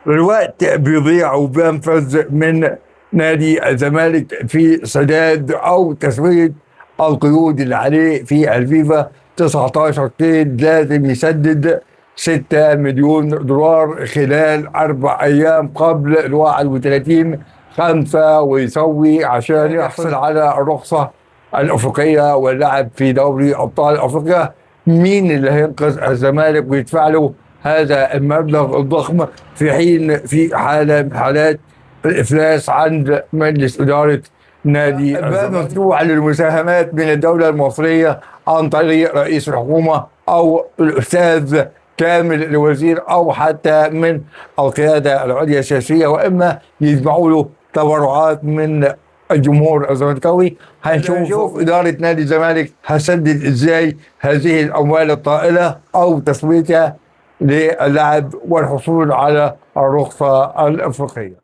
الوقت بيضيع وبينفذ من نادي الزمالك في سداد او تسوية القيود اللي عليه في الفيفا. 19 قيد لازم يسدد 6 مليون دولار خلال 4 أيام قبل ال 31/5، ويسوي عشان يحصل على الرخصة الأفريقية واللعب في دوري أبطال أفريقيا. مين اللي هينقذ الزمالك ويدفع له هذا المبلغ الضخم في حين في حالة من حالات الإفلاس عند مجلس إدارة نادي الباب مفتوح للمساهمات من الدولة المصرية عن طريق رئيس الحكومة أو الأستاذ كامل الوزير، أو حتى من القيادة العليا السياسية، وإما يجمعوا له تبرعات من الجمهور الزملكاوي. هنشوف إدارة نادي الزمالك هتسدد إزاي هذه الأموال الطائلة أو تسويتها للعب والحصول على الرخصة الأفريقية.